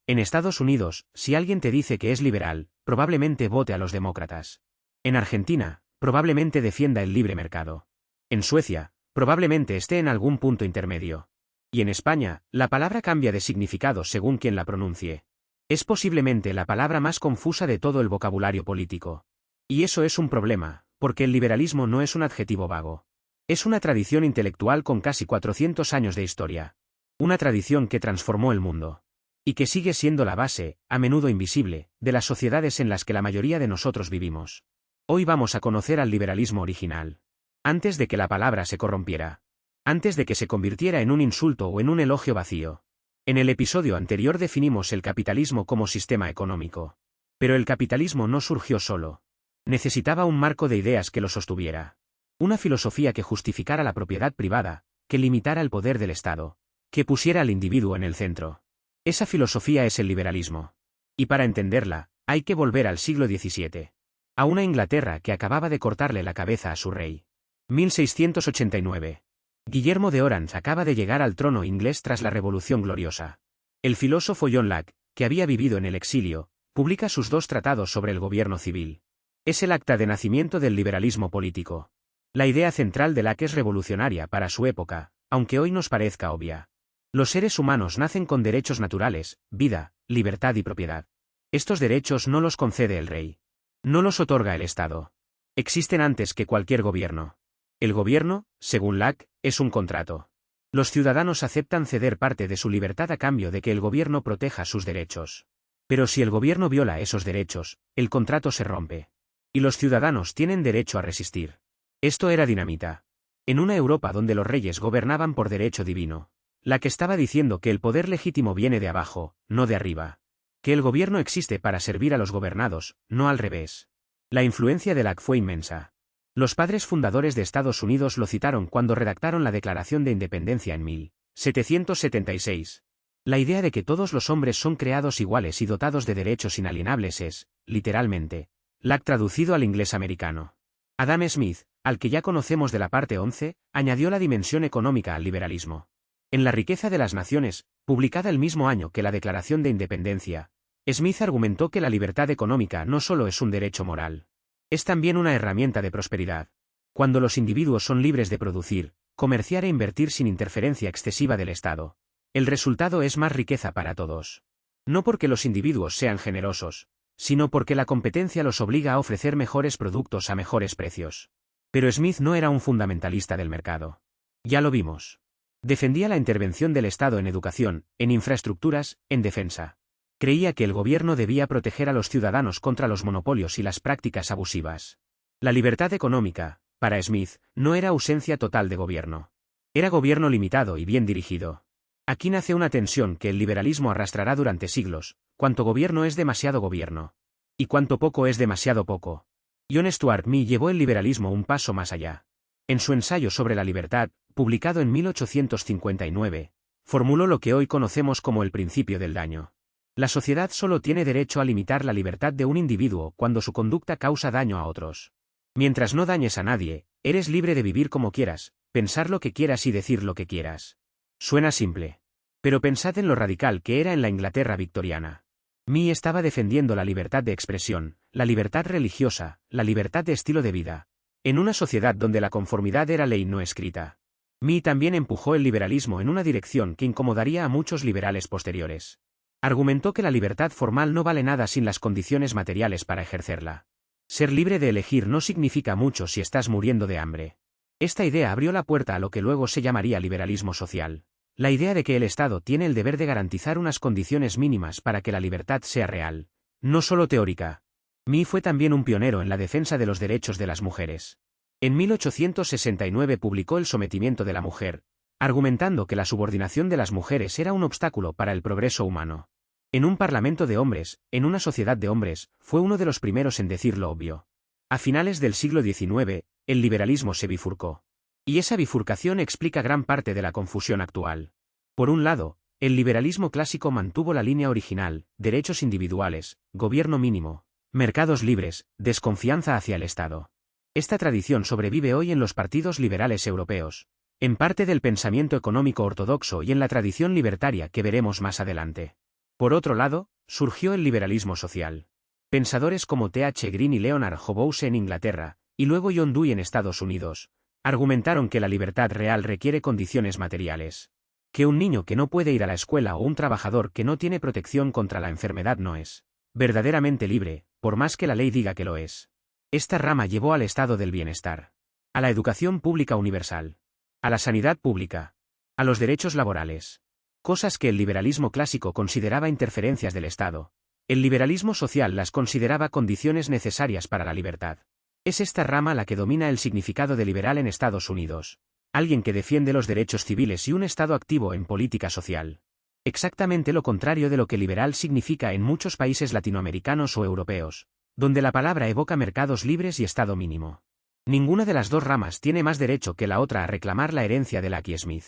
En Estados Unidos, si alguien te dice que es liberal, probablemente vote a los demócratas. En Argentina, probablemente defienda el libre mercado. En Suecia, probablemente esté en algún punto intermedio. Y en España, la palabra cambia de significado según quien la pronuncie. Es posiblemente la palabra más confusa de todo el vocabulario político. Y eso es un problema, porque el liberalismo no es un adjetivo vago. Es una tradición intelectual con casi 400 años de historia. Una tradición que transformó el mundo. Y que sigue siendo la base, a menudo invisible, de las sociedades en las que la mayoría de nosotros vivimos. Hoy vamos a conocer al liberalismo original. Antes de que la palabra se corrompiera. Antes de que se convirtiera en un insulto o en un elogio vacío. En el episodio anterior definimos el capitalismo como sistema económico. Pero el capitalismo no surgió solo. Necesitaba un marco de ideas que lo sostuviera. Una filosofía que justificara la propiedad privada, que limitara el poder del Estado, que pusiera al individuo en el centro. Esa filosofía es el liberalismo. Y para entenderla, hay que volver al siglo XVII. A una Inglaterra que acababa de cortarle la cabeza a su rey. 1689. Guillermo de Orange acaba de llegar al trono inglés tras la Revolución Gloriosa. El filósofo John Locke, que había vivido en el exilio, publica sus 2 tratados sobre el gobierno civil. Es el acta de nacimiento del liberalismo político. La idea central de Locke es revolucionaria para su época, aunque hoy nos parezca obvia. Los seres humanos nacen con derechos naturales, vida, libertad y propiedad. Estos derechos no los concede el rey. No los otorga el Estado. Existen antes que cualquier gobierno. El gobierno, según Locke, es un contrato. Los ciudadanos aceptan ceder parte de su libertad a cambio de que el gobierno proteja sus derechos. Pero si el gobierno viola esos derechos, el contrato se rompe. Y los ciudadanos tienen derecho a resistir. Esto era dinamita. En una Europa donde los reyes gobernaban por derecho divino. Locke estaba diciendo que el poder legítimo viene de abajo, no de arriba. Que el gobierno existe para servir a los gobernados, no al revés. La influencia de Locke fue inmensa. Los padres fundadores de Estados Unidos lo citaron cuando redactaron la Declaración de Independencia en 1776. La idea de que todos los hombres son creados iguales y dotados de derechos inalienables es, literalmente, Locke traducido al inglés americano. Adam Smith, al que ya conocemos de la parte 11, añadió la dimensión económica al liberalismo. En La riqueza de las naciones, publicada el mismo año que la Declaración de Independencia, Smith argumentó que la libertad económica no solo es un derecho moral. Es también una herramienta de prosperidad. Cuando los individuos son libres de producir, comerciar e invertir sin interferencia excesiva del Estado, el resultado es más riqueza para todos. No porque los individuos sean generosos, sino porque la competencia los obliga a ofrecer mejores productos a mejores precios. Pero Smith no era un fundamentalista del mercado. Ya lo vimos. Defendía la intervención del Estado en educación, en infraestructuras, en defensa. Creía que el gobierno debía proteger a los ciudadanos contra los monopolios y las prácticas abusivas. La libertad económica, para Smith, no era ausencia total de gobierno. Era gobierno limitado y bien dirigido. Aquí nace una tensión que el liberalismo arrastrará durante siglos: cuánto gobierno es demasiado gobierno. Y cuánto poco es demasiado poco. John Stuart Mill llevó el liberalismo un paso más allá. En su ensayo sobre la libertad, publicado en 1859, formuló lo que hoy conocemos como el principio del daño. La sociedad solo tiene derecho a limitar la libertad de un individuo cuando su conducta causa daño a otros. Mientras no dañes a nadie, eres libre de vivir como quieras, pensar lo que quieras y decir lo que quieras. Suena simple. Pero pensad en lo radical que era en la Inglaterra victoriana. Mill estaba defendiendo la libertad de expresión, la libertad religiosa, la libertad de estilo de vida. En una sociedad donde la conformidad era ley no escrita. Mill también empujó el liberalismo en una dirección que incomodaría a muchos liberales posteriores. Argumentó que la libertad formal no vale nada sin las condiciones materiales para ejercerla. Ser libre de elegir no significa mucho si estás muriendo de hambre. Esta idea abrió la puerta a lo que luego se llamaría liberalismo social. La idea de que el Estado tiene el deber de garantizar unas condiciones mínimas para que la libertad sea real, no solo teórica. Mill fue también un pionero en la defensa de los derechos de las mujeres. En 1869 publicó El sometimiento de la mujer, argumentando que la subordinación de las mujeres era un obstáculo para el progreso humano. En un parlamento de hombres, en una sociedad de hombres, fue uno de los primeros en decir lo obvio. A finales del siglo XIX, el liberalismo se bifurcó. Y esa bifurcación explica gran parte de la confusión actual. Por un lado, el liberalismo clásico mantuvo la línea original: derechos individuales, gobierno mínimo, mercados libres, desconfianza hacia el Estado. Esta tradición sobrevive hoy en los partidos liberales europeos, en parte del pensamiento económico ortodoxo y en la tradición libertaria que veremos más adelante. Por otro lado, surgió el liberalismo social. Pensadores como T. H. Green y Leonard Hobhouse en Inglaterra, y luego John Dewey en Estados Unidos, argumentaron que la libertad real requiere condiciones materiales. Que un niño que no puede ir a la escuela o un trabajador que no tiene protección contra la enfermedad no es verdaderamente libre, por más que la ley diga que lo es. Esta rama llevó al estado del bienestar, a la educación pública universal, a la sanidad pública, a los derechos laborales. Cosas que el liberalismo clásico consideraba interferencias del Estado. El liberalismo social las consideraba condiciones necesarias para la libertad. Es esta rama la que domina el significado de liberal en Estados Unidos. Alguien que defiende los derechos civiles y un Estado activo en política social. Exactamente lo contrario de lo que liberal significa en muchos países latinoamericanos o europeos, donde la palabra evoca mercados libres y Estado mínimo. Ninguna de las dos ramas tiene más derecho que la otra a reclamar la herencia de Lackey Smith.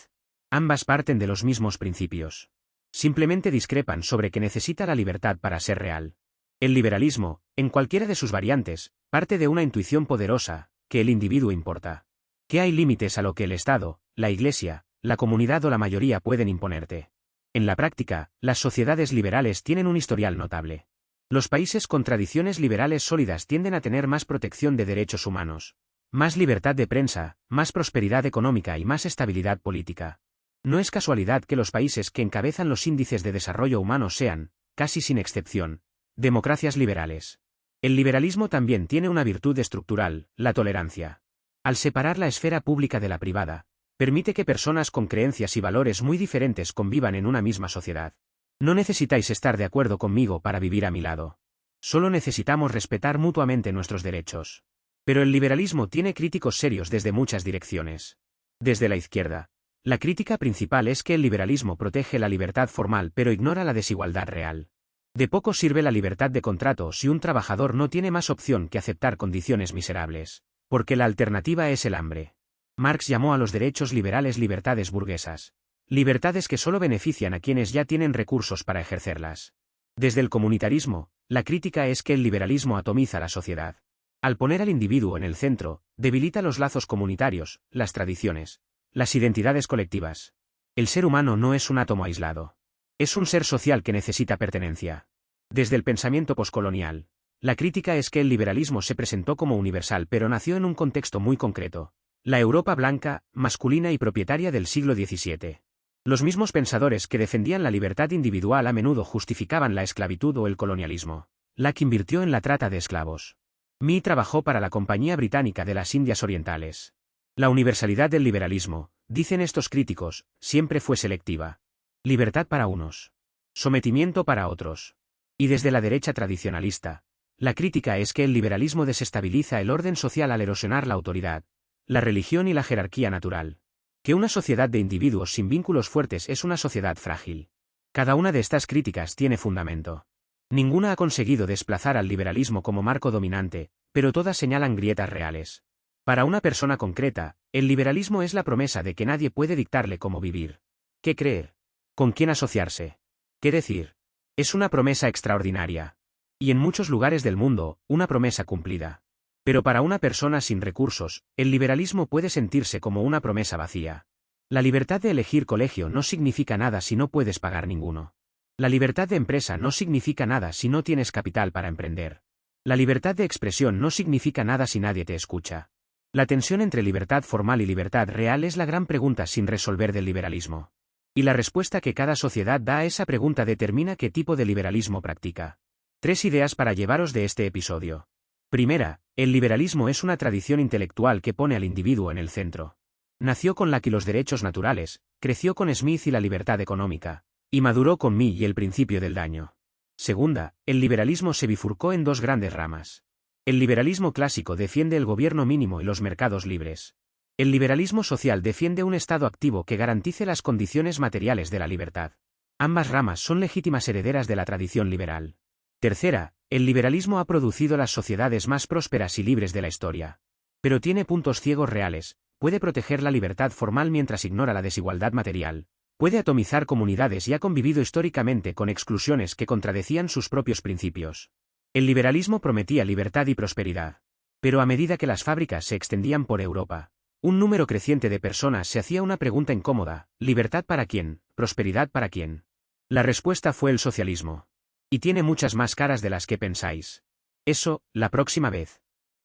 Ambas parten de los mismos principios. Simplemente discrepan sobre que necesita la libertad para ser real. El liberalismo, en cualquiera de sus variantes, parte de una intuición poderosa, que el individuo importa. Que hay límites a lo que el Estado, la Iglesia, la comunidad o la mayoría pueden imponerte. En la práctica, las sociedades liberales tienen un historial notable. Los países con tradiciones liberales sólidas tienden a tener más protección de derechos humanos, más libertad de prensa, más prosperidad económica y más estabilidad política. No es casualidad que los países que encabezan los índices de desarrollo humano sean, casi sin excepción, democracias liberales. El liberalismo también tiene una virtud estructural, la tolerancia. Al separar la esfera pública de la privada, permite que personas con creencias y valores muy diferentes convivan en una misma sociedad. No necesitáis estar de acuerdo conmigo para vivir a mi lado. Solo necesitamos respetar mutuamente nuestros derechos. Pero el liberalismo tiene críticos serios desde muchas direcciones. Desde la izquierda, la crítica principal es que el liberalismo protege la libertad formal pero ignora la desigualdad real. De poco sirve la libertad de contrato si un trabajador no tiene más opción que aceptar condiciones miserables, porque la alternativa es el hambre. Marx llamó a los derechos liberales libertades burguesas. Libertades que solo benefician a quienes ya tienen recursos para ejercerlas. Desde el comunitarismo, la crítica es que el liberalismo atomiza la sociedad. Al poner al individuo en el centro, debilita los lazos comunitarios, las tradiciones, las identidades colectivas. El ser humano no es un átomo aislado. Es un ser social que necesita pertenencia. Desde el pensamiento poscolonial, la crítica es que el liberalismo se presentó como universal pero nació en un contexto muy concreto. La Europa blanca, masculina y propietaria del siglo XVII. Los mismos pensadores que defendían la libertad individual a menudo justificaban la esclavitud o el colonialismo. Locke invirtió en la trata de esclavos. Mee trabajó para la Compañía Británica de las Indias Orientales. La universalidad del liberalismo, dicen estos críticos, siempre fue selectiva. Libertad para unos. Sometimiento para otros. Y desde la derecha tradicionalista, la crítica es que el liberalismo desestabiliza el orden social al erosionar la autoridad, la religión y la jerarquía natural. Que una sociedad de individuos sin vínculos fuertes es una sociedad frágil. Cada una de estas críticas tiene fundamento. Ninguna ha conseguido desplazar al liberalismo como marco dominante, pero todas señalan grietas reales. Para una persona concreta, el liberalismo es la promesa de que nadie puede dictarle cómo vivir. ¿Qué creer? ¿Con quién asociarse? ¿Qué decir? Es una promesa extraordinaria. Y en muchos lugares del mundo, una promesa cumplida. Pero para una persona sin recursos, el liberalismo puede sentirse como una promesa vacía. La libertad de elegir colegio no significa nada si no puedes pagar ninguno. La libertad de empresa no significa nada si no tienes capital para emprender. La libertad de expresión no significa nada si nadie te escucha. La tensión entre libertad formal y libertad real es la gran pregunta sin resolver del liberalismo. Y la respuesta que cada sociedad da a esa pregunta determina qué tipo de liberalismo practica. 3 ideas para llevaros de este episodio. Primera, el liberalismo es una tradición intelectual que pone al individuo en el centro. Nació con Locke y los derechos naturales, creció con Smith y la libertad económica, y maduró con Mee y el principio del daño. Segunda, el liberalismo se bifurcó en 2 grandes ramas. El liberalismo clásico defiende el gobierno mínimo y los mercados libres. El liberalismo social defiende un Estado activo que garantice las condiciones materiales de la libertad. Ambas ramas son legítimas herederas de la tradición liberal. Tercera, el liberalismo ha producido las sociedades más prósperas y libres de la historia. Pero tiene puntos ciegos reales, puede proteger la libertad formal mientras ignora la desigualdad material, puede atomizar comunidades y ha convivido históricamente con exclusiones que contradecían sus propios principios. El liberalismo prometía libertad y prosperidad. Pero a medida que las fábricas se extendían por Europa, un número creciente de personas se hacía una pregunta incómoda: ¿libertad para quién? ¿Prosperidad para quién? La respuesta fue el socialismo. Y tiene muchas más caras de las que pensáis. Eso, la próxima vez.